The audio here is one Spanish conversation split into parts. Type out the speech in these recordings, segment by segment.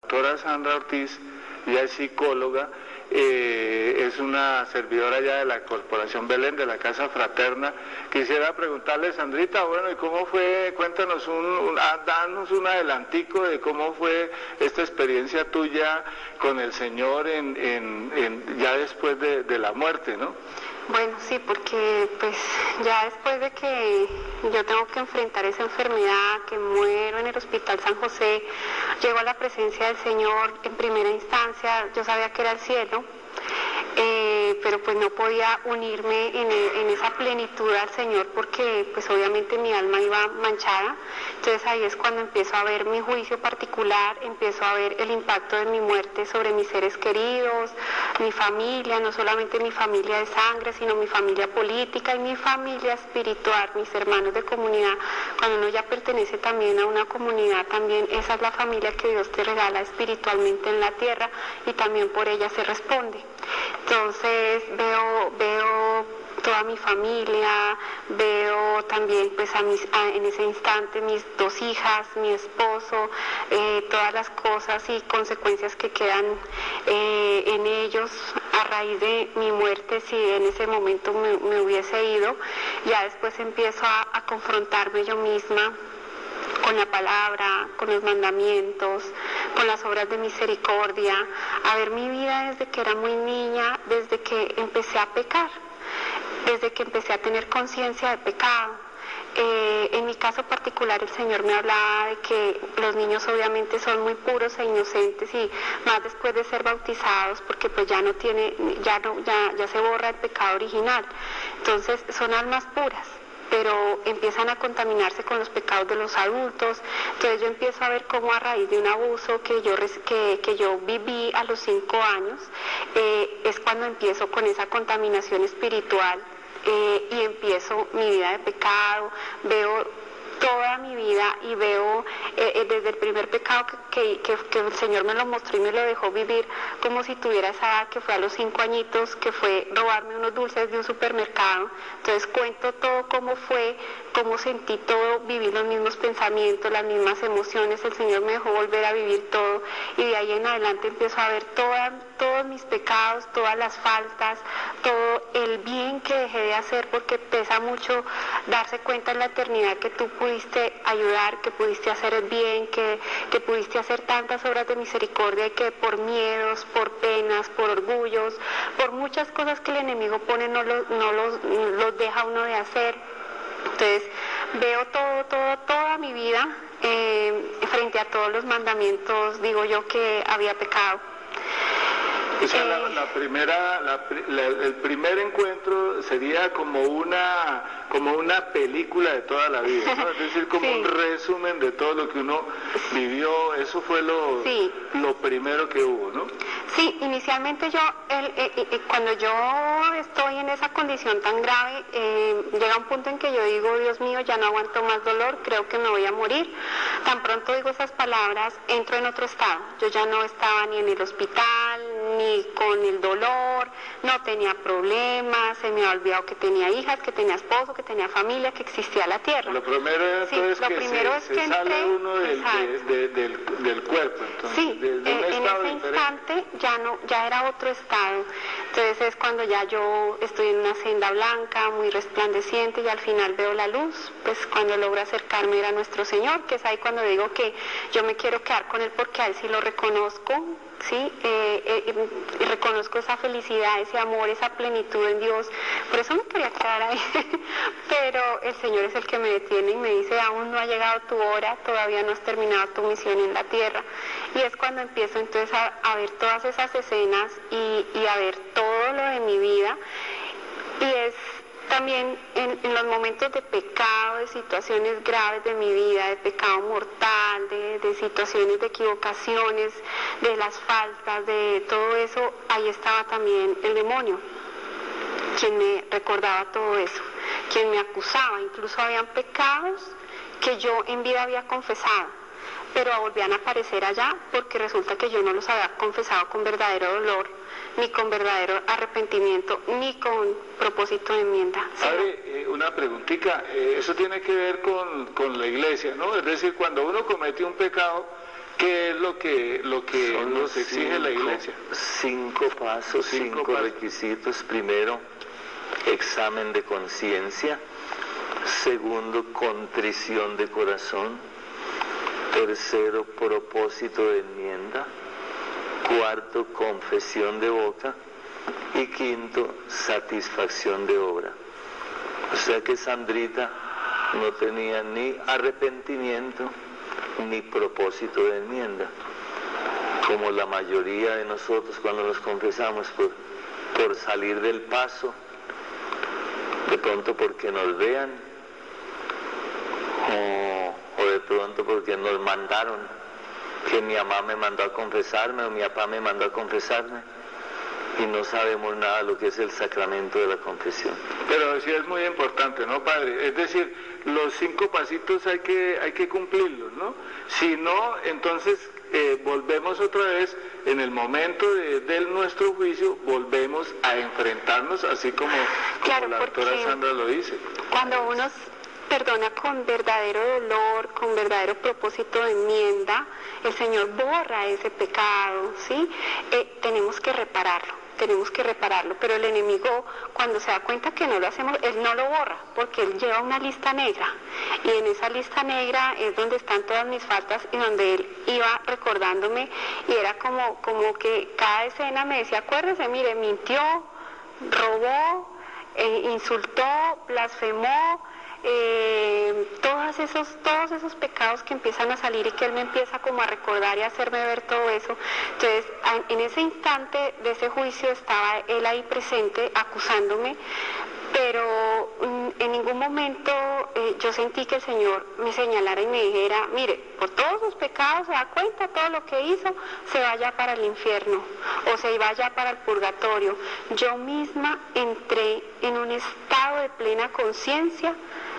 doctora Sandra Ortiz, ella es psicóloga, es una servidora ya de la Corporación Belén, de la Casa Fraterna. Quisiera preguntarle, Sandrita, bueno, ¿y cómo fue? Cuéntanos, danos un adelantico de cómo fue esta experiencia tuya con el Señor ya después de la muerte, ¿no? Bueno, sí, porque pues ya después de que yo tengo que enfrentar esa enfermedad, que muero en el Hospital San José, llego a la presencia del Señor en primera instancia, yo sabía que era el cielo, pero pues no podía unirme en esa plenitud al Señor porque pues obviamente mi alma iba manchada. Entonces ahí es cuando empiezo a ver mi juicio particular, empiezo a ver el impacto de mi muerte sobre mis seres queridos, mi familia, no solamente mi familia de sangre, sino mi familia política y mi familia espiritual, mis hermanos de comunidad. Cuando uno ya pertenece también a una comunidad, también esa es la familia que Dios te regala espiritualmente en la tierra y también por ella se responde. Entonces veo toda mi familia, veo también pues en ese instante mis 2 hijas, mi esposo, todas las cosas y consecuencias que quedan en ellos a raíz de mi muerte. Si en ese momento me hubiese ido, ya después empiezo a confrontarme yo misma con la palabra, con los mandamientos, con las obras de misericordia, a ver mi vida desde que era muy niña, desde que empecé a pecar, desde que empecé a tener conciencia de pecado. En mi caso particular el Señor me hablaba de que los niños obviamente son muy puros e inocentes y más después de ser bautizados porque pues ya se borra el pecado original, entonces son almas puras, pero empiezan a contaminarse con los pecados de los adultos. Entonces yo empiezo a ver cómo a raíz de un abuso que yo viví a los 5 años, es cuando empiezo con esa contaminación espiritual y empiezo mi vida de pecado, veo toda mi vida y veo desde el primer pecado que el Señor me lo mostró y me lo dejó vivir como si tuviera esa edad, que fue a los 5 añitos, que fue robarme unos dulces de un supermercado. Entonces cuento todo cómo fue, cómo sentí todo, viví los mismos pensamientos, las mismas emociones. El Señor me dejó volver a vivir todo y de ahí en adelante empiezo a ver todos mis pecados, todas las faltas, todo el bien que dejé de hacer, porque pesa mucho darse cuenta en la eternidad que tú pudiste ayudar, que pudiste hacer el bien, que pudiste hacer tantas obras de misericordia y que por miedos, por penas, por orgullos, por muchas cosas que el enemigo pone no los deja uno de hacer. Entonces veo toda mi vida frente a todos los mandamientos, digo yo que había pecado. O sea, el primer encuentro sería como una película de toda la vida, ¿no? Es decir, como un resumen de todo lo que uno vivió. Eso fue lo primero que hubo, ¿no? Sí, inicialmente cuando yo estoy en esa condición tan grave, llega un punto en que yo digo, Dios mío, ya no aguanto más dolor, creo que me voy a morir. Tan pronto digo esas palabras, entro en otro estado. Yo ya no estaba ni en el hospital, ni con el dolor, no tenía problemas, se me había olvidado que tenía hijas, que tenía esposo, que tenía familia, que existía la tierra. Lo primero es que sale uno del cuerpo, entonces, sí, de un en estado ese diferente. instante ya era otro estado. Entonces es cuando ya yo estoy en una senda blanca, muy resplandeciente, y al final veo la luz. Pues cuando logro acercarme era nuestro Señor, que es ahí cuando digo que yo me quiero quedar con Él porque a Él sí lo reconozco. Sí, reconozco esa felicidad, ese amor, esa plenitud en Dios. Por eso me quería quedar ahí. Pero el Señor es el que me detiene y me dice, aún no ha llegado tu hora, todavía no has terminado tu misión en la tierra. Y es cuando empiezo entonces a ver todas esas escenas y a ver todo lo de mi vida. Y es también en los momentos de pecado, de situaciones graves de mi vida, de pecado mortal, de situaciones de equivocaciones, de las faltas, de todo eso, ahí estaba también el demonio, quien me recordaba todo eso, quien me acusaba. Incluso habían pecados que yo en vida había confesado, pero volvían a aparecer allá porque resulta que yo no los había confesado con verdadero dolor, ni con verdadero arrepentimiento, ni con propósito de enmienda. Padre, una preguntita, eso tiene que ver con la iglesia, ¿no? Es decir, cuando uno comete un pecado, ¿Qué es lo que nos exige la Iglesia? 5 pasos, 5 requisitos. Primero, examen de conciencia. Segundo, contrición de corazón. Tercero, propósito de enmienda. Cuarto, confesión de boca. Y quinto, satisfacción de obra. O sea que Sandrita no tenía ni arrepentimiento ni propósito de enmienda, como la mayoría de nosotros cuando nos confesamos por salir del paso, de pronto porque nos vean, o de pronto porque nos mandaron, que mi mamá me mandó a confesarme o mi papá me mandó a confesarme, y no sabemos nada de lo que es el sacramento de la confesión. Pero sí es muy importante, ¿no, padre? Es decir, los 5 pasitos hay que cumplirlos, ¿no? Si no, entonces volvemos otra vez, en el momento de nuestro juicio, volvemos a enfrentarnos, así como la doctora Sandra lo dice. Cuando uno perdona con verdadero dolor, con verdadero propósito de enmienda, el Señor borra ese pecado, ¿sí? Tenemos que repararlo, pero el enemigo, cuando se da cuenta que no lo hacemos, él no lo borra, porque él lleva una lista negra, y en esa lista negra es donde están todas mis faltas, y donde él iba recordándome, y era como que cada escena me decía, acuérdese, mire, mintió, robó, insultó, blasfemó, todos esos pecados que empiezan a salir, y que él me empieza como a recordar y a hacerme ver todo eso. Entonces, en ese instante de ese juicio estaba él ahí presente acusándome, pero en ningún momento yo sentí que el Señor me señalara y me dijera, mire, por todos sus pecados se da cuenta, todo lo que hizo, se vaya para el infierno o se vaya para el purgatorio. Yo misma entré en un estado de plena conciencia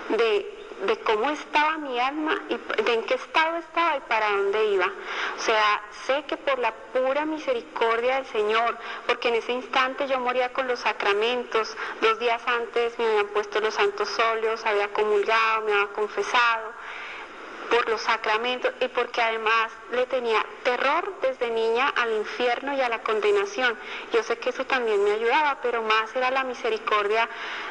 de cómo estaba mi alma y de en qué estado estaba y para dónde iba. O sea, sé que por la pura misericordia del Señor, porque en ese instante yo moría con los sacramentos, 2 días antes me habían puesto los santos óleos, había comulgado, me había confesado por los sacramentos, y porque además le tenía terror desde niña al infierno y a la condenación. Yo sé que eso también me ayudaba, pero más era la misericordia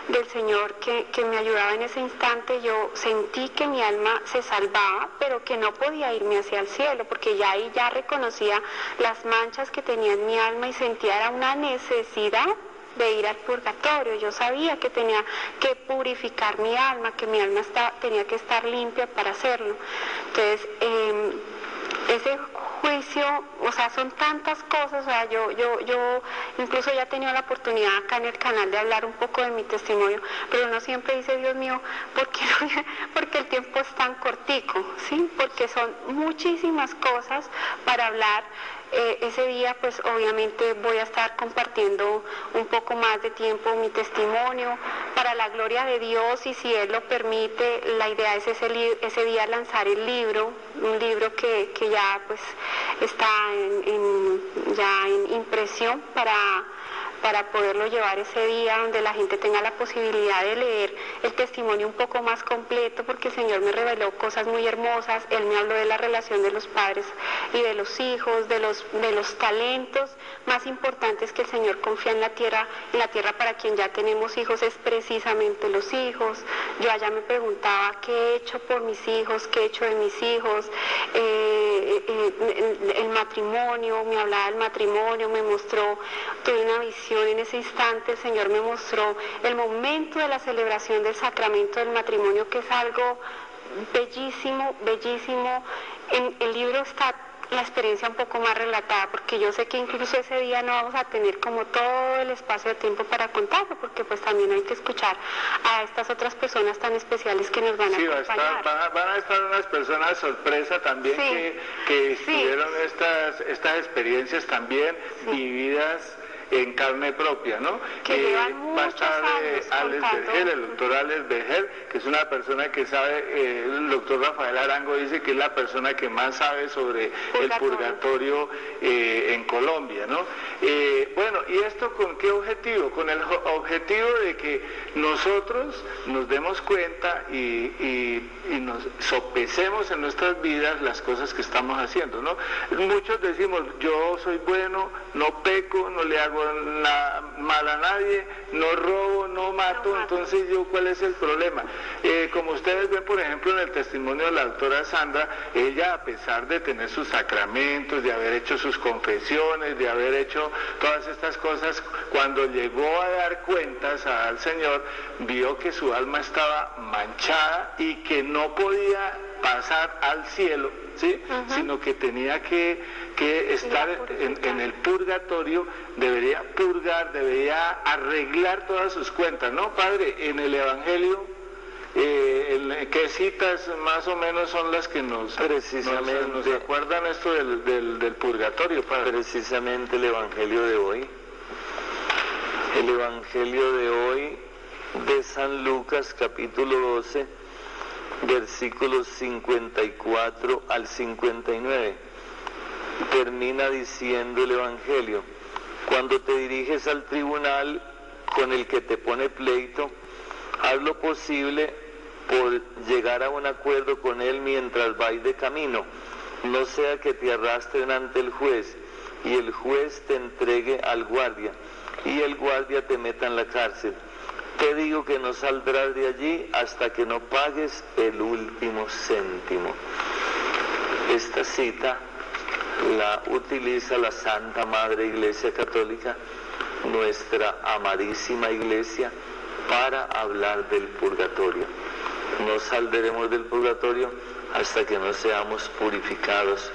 del Señor que me ayudaba en ese instante. Yo sentí que mi alma se salvaba, pero que no podía irme hacia el cielo, porque ya ahí ya reconocía las manchas que tenía en mi alma y sentía era una necesidad de ir al purgatorio. Yo sabía que tenía que purificar mi alma, que mi alma tenía que estar limpia para hacerlo. Entonces, ese juicio, o sea, son tantas cosas. O sea, yo incluso ya he tenido la oportunidad acá en el canal de hablar un poco de mi testimonio, pero uno siempre dice, Dios mío, ¿por qué no? Porque el tiempo es tan cortico, ¿sí? Porque son muchísimas cosas para hablar. Ese día pues obviamente voy a estar compartiendo un poco más de tiempo mi testimonio para la gloria de Dios, y si Él lo permite, la idea es ese día lanzar el libro, un libro que ya pues está en impresión para poderlo llevar ese día, donde la gente tenga la posibilidad de leer el testimonio un poco más completo, porque el Señor me reveló cosas muy hermosas. Él me habló de la relación de los padres y de los hijos, de los talentos más importantes que el Señor confía en la tierra para quien ya tenemos hijos, es precisamente los hijos. Yo allá me preguntaba, ¿qué he hecho por mis hijos? ¿Qué he hecho de mis hijos? El matrimonio, me hablaba del matrimonio, me mostró, tuve una visión en ese instante. El Señor me mostró el momento de la celebración del sacramento del matrimonio, que es algo bellísimo, bellísimo. En el libro está la experiencia un poco más relatada, porque yo sé que incluso ese día no vamos a tener como todo el espacio de tiempo para contarlo, porque pues también hay que escuchar a estas otras personas tan especiales que nos van a acompañar. Van a estar unas personas sorpresa también, que tuvieron estas experiencias también vividas en carne propia, ¿no? Que llevan muchos va a estar años el doctor Alex Vergel, que es una persona que sabe, el doctor Rafael Arango dice que es la persona que más sabe sobre el purgatorio en Colombia, ¿no? Bueno, ¿y esto con qué objetivo? Con el objetivo de que nosotros nos demos cuenta y nos sopesemos en nuestras vidas las cosas que estamos haciendo, ¿no? Muchos decimos, yo soy bueno, no peco, no le hago nada mal a nadie, no robo, no mato, entonces yo, ¿cuál es el problema? Como ustedes ven, por ejemplo, en el testimonio de la doctora Sandra, ella, a pesar de tener sus sacramentos, de haber hecho sus confesiones, de haber hecho todas estas cosas, cuando llegó a dar cuentas al Señor, vio que su alma estaba manchada y que no podía pasar al cielo, ¿sí? Sino que tenía que estar en el purgatorio, debería purgar, debería arreglar todas sus cuentas, ¿no, Padre? En el Evangelio, ¿qué citas más o menos son las que nos acuerdan esto del purgatorio, Padre? Precisamente el Evangelio de hoy. El Evangelio de hoy de San Lucas, capítulo 12, versículos 54 al 59. Termina diciendo el Evangelio: cuando te diriges al tribunal con el que te pone pleito, haz lo posible por llegar a un acuerdo con él mientras vais de camino, no sea que te arrastren ante el juez y el juez te entregue al guardia y el guardia te meta en la cárcel. Te digo que no saldrás de allí hasta que no pagues el último céntimo. Esta cita la utiliza la Santa Madre Iglesia Católica, nuestra amadísima Iglesia, para hablar del purgatorio. No saldremos del purgatorio hasta que no seamos purificados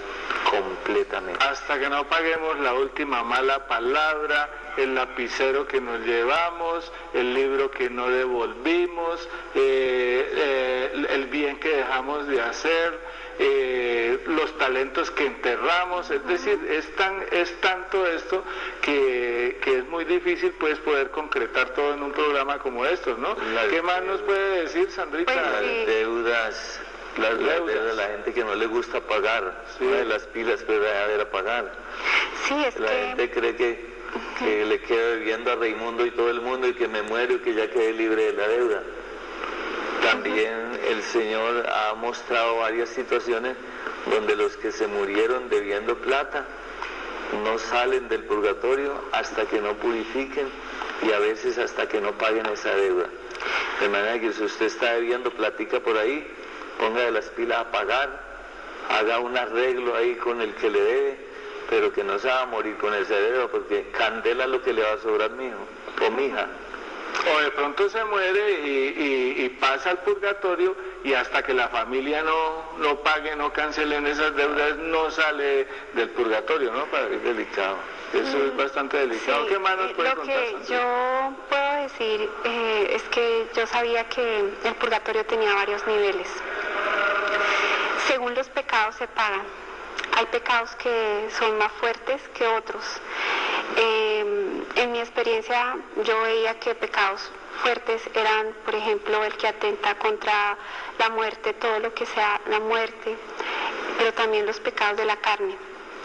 completamente. Hasta que no paguemos la última mala palabra, el lapicero que nos llevamos, el libro que no devolvimos, el bien que dejamos de hacer, los talentos que enterramos. Es decir, es tanto esto que es muy difícil pues poder concretar todo en un programa como estos, ¿no? ¿Qué más nos puede decir, Sandrita? Pues sí. Las deudas, las deudas, la gente que no le gusta pagar, sí. Una de las pilas, pero a pagar. Sí, es la gente cree que le quedo debiendo a Raimundo y todo el mundo y que me muero y que ya quedé libre de la deuda. También el Señor ha mostrado varias situaciones donde los que se murieron debiendo plata no salen del purgatorio hasta que no purifiquen y a veces hasta que no paguen esa deuda. De manera que si usted está debiendo platica por ahí, ponga de las pilas a pagar, haga un arreglo ahí con el que le debe, pero que no se va a morir con esa deuda, porque candela lo que le va a sobrar, mijo o mija. O de pronto se muere y pasa al purgatorio y hasta que la familia no pague, no cancelen esas deudas, no sale del purgatorio, ¿no, Padre? Es delicado. Eso es bastante delicado. Sí, ¿Qué más nos puede lo contar? que yo puedo decir es que yo sabía que el purgatorio tenía varios niveles. Según los pecados se pagan. Hay pecados que son más fuertes que otros. En mi experiencia yo veía que pecados fuertes eran, por ejemplo, el que atenta contra la muerte, todo lo que sea la muerte, pero también los pecados de la carne,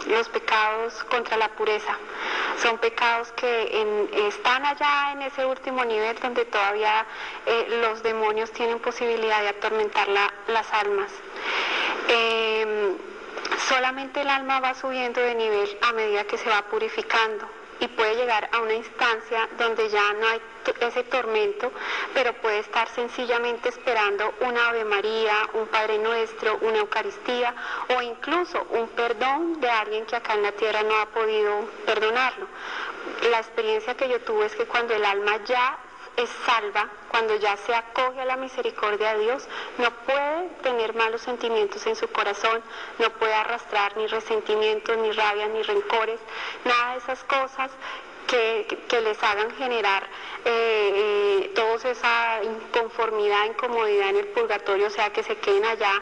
los pecados contra la pureza. Son pecados que están allá en ese último nivel donde todavía los demonios tienen posibilidad de atormentar las almas. Solamente el alma va subiendo de nivel a medida que se va purificando y puede llegar a una instancia donde ya no hay ese tormento, pero puede estar sencillamente esperando una Ave María, un Padre Nuestro, una Eucaristía o incluso un perdón de alguien que acá en la tierra no ha podido perdonarlo. La experiencia que yo tuve es que cuando el alma ya es salva, cuando ya se acoge a la misericordia de Dios, no puede tener malos sentimientos en su corazón, no puede arrastrar ni resentimientos, ni rabia, ni rencores, nada de esas cosas que les hagan generar todos esa inconformidad, incomodidad en el purgatorio, o sea, que se queden allá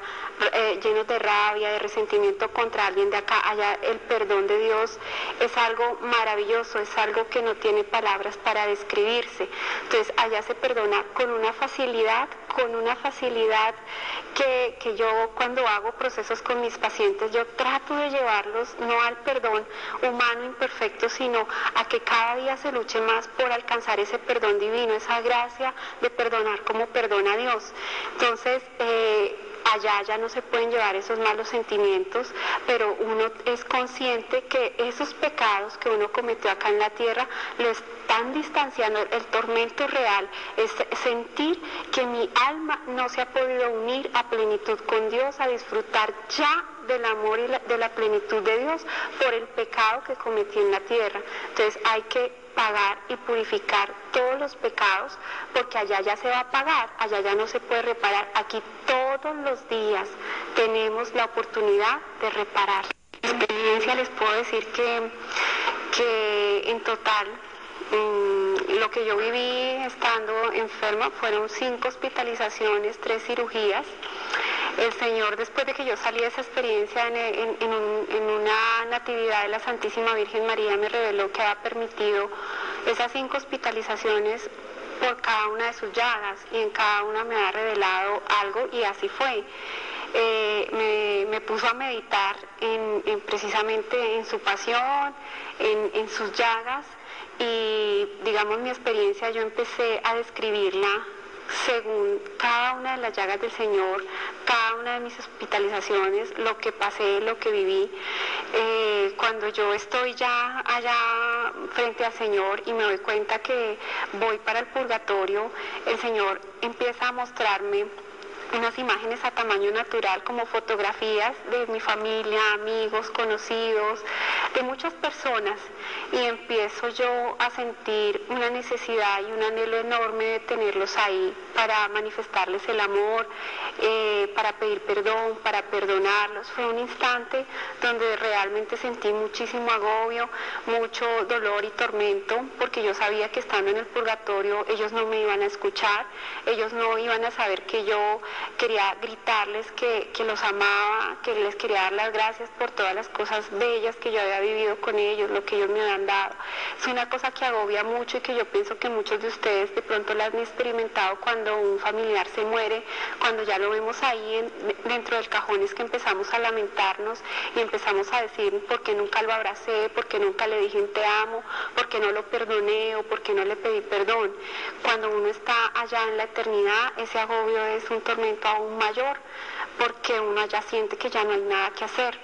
llenos de rabia, de resentimiento contra alguien de acá. Allá el perdón de Dios es algo maravilloso, es algo que no tiene palabras para describirse. Entonces allá se perdona con una facilidad que yo cuando hago procesos con mis pacientes, yo trato de llevarlos no al perdón humano imperfecto, sino a que cada día se luche más por alcanzar ese perdón divino, esa gracia de perdonar como perdona Dios. Entonces, allá ya no se pueden llevar esos malos sentimientos, pero uno es consciente que esos pecados que uno cometió acá en la tierra lo están distanciando. El tormento real es sentir que mi alma no se ha podido unir a plenitud con Dios, a disfrutar ya del amor y de la plenitud de Dios por el pecado que cometí en la tierra. Entonces hay que pagar y purificar todos los pecados, porque allá ya se va a pagar, allá ya no se puede reparar. Aquí todos los días tenemos la oportunidad de reparar. En experiencia les puedo decir que en total lo que yo viví estando enferma fueron 5 hospitalizaciones, 3 cirugías. El Señor, después de que yo salí de esa experiencia en una natividad de la Santísima Virgen María, me reveló que había permitido esas 5 hospitalizaciones por cada una de sus llagas, y en cada una me ha revelado algo, y así fue. Me puso a meditar precisamente en su pasión, en sus llagas, y digamos mi experiencia yo empecé a describirla según cada una de las llagas del Señor, cada una de mis hospitalizaciones, lo que pasé, lo que viví. Cuando yo estoy ya allá frente al Señor y me doy cuenta que voy para el purgatorio, el Señor empieza a mostrarme unas imágenes a tamaño natural, como fotografías de mi familia, amigos, conocidos, de muchas personas, y empiezo yo a sentir una necesidad y un anhelo enorme de tenerlos ahí para manifestarles el amor, para pedir perdón, para perdonarlos. Fue un instante donde realmente sentí muchísimo agobio, mucho dolor y tormento, porque yo sabía que estando en el purgatorio ellos no me iban a escuchar, ellos no iban a saber que yo quería gritarles que los amaba, que les quería dar las gracias por todas las cosas bellas que yo había vivido con ellos, lo que ellos me habían dado. Es una cosa que agobia mucho y que yo pienso que muchos de ustedes de pronto la han experimentado cuando un familiar se muere, cuando ya lo vemos ahí dentro del cajón, es que empezamos a lamentarnos y empezamos a decir por qué nunca lo abracé, por qué nunca le dije un te amo, por qué no lo perdoné o por qué no le pedí perdón. Cuando uno está allá en la eternidad, ese agobio es un tormento aún mayor, porque uno ya siente que ya no hay nada que hacer.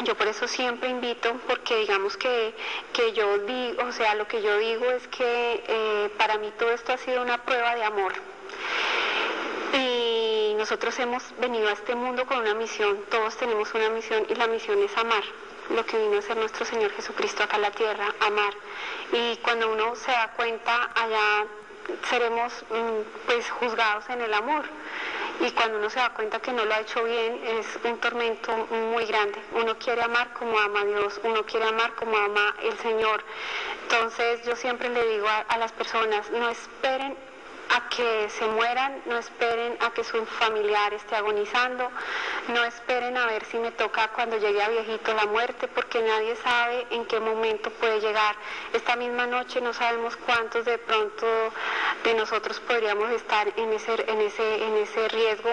Yo por eso siempre invito, porque digamos que yo digo, o sea, lo que yo digo es que para mí todo esto ha sido una prueba de amor. Y nosotros hemos venido a este mundo con una misión, todos tenemos una misión, y la misión es amar. Lo que vino a ser nuestro Señor Jesucristo acá en la tierra, amar. Y cuando uno se da cuenta, allá seremos pues juzgados en el amor, y cuando uno se da cuenta que no lo ha hecho bien, es un tormento muy grande. Uno quiere amar como ama a Dios, uno quiere amar como ama el Señor. Entonces yo siempre le digo a las personas, no esperen a que se mueran, no esperen a que su familiar esté agonizando, no esperen a ver si me toca cuando llegue a viejito la muerte, porque nadie sabe en qué momento puede llegar. Esta misma noche no sabemos cuántos de pronto de nosotros podríamos estar en ese riesgo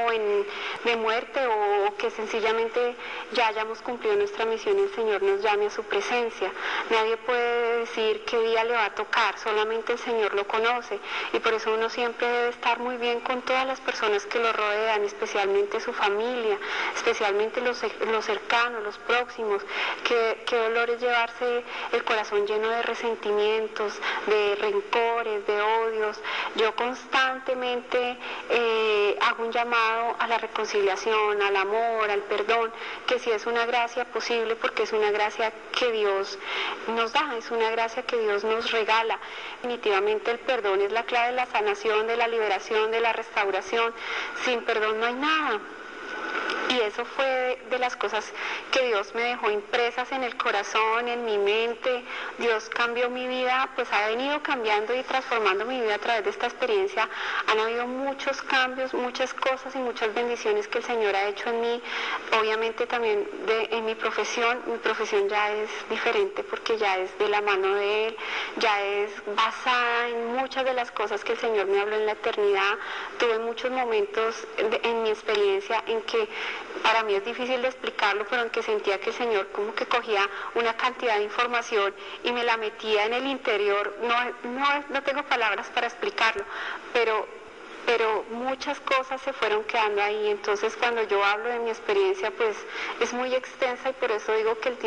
de muerte, o que sencillamente ya hayamos cumplido nuestra misión y el Señor nos llame a su presencia. Nadie puede decir qué día le va a tocar, solamente el Señor lo conoce, y por eso uno siempre debe estar muy bien con todas las personas que lo rodean, especialmente su familia, especialmente los cercanos, los próximos. Qué dolor es llevarse el corazón lleno de resentimientos, de rencores, de odios. Yo constantemente hago un llamado a la reconciliación, al amor, al perdón, que sí es una gracia posible, porque es una gracia que Dios nos da, es una gracia que Dios nos regala. Definitivamente el perdón es la clave de la sanación, de la liberación, de la restauración. Sin perdón no hay nada. Y eso fue de las cosas que Dios me dejó impresas en el corazón, en mi mente. Dios cambió mi vida, pues ha venido cambiando y transformando mi vida a través de esta experiencia. Han habido muchos cambios, muchas cosas y muchas bendiciones que el Señor ha hecho en mí. Obviamente también en mi profesión ya es diferente porque ya es de la mano de Él, ya es basada en muchas de las cosas que el Señor me habló en la eternidad. Tuve muchos momentos en mi experiencia en que para mí es difícil de explicarlo, pero en que sentía que el Señor como que cogía una cantidad de información y me la metía en el interior. No tengo palabras para explicarlo, pero muchas cosas se fueron quedando ahí. Entonces cuando yo hablo de mi experiencia, pues es muy extensa y por eso digo que el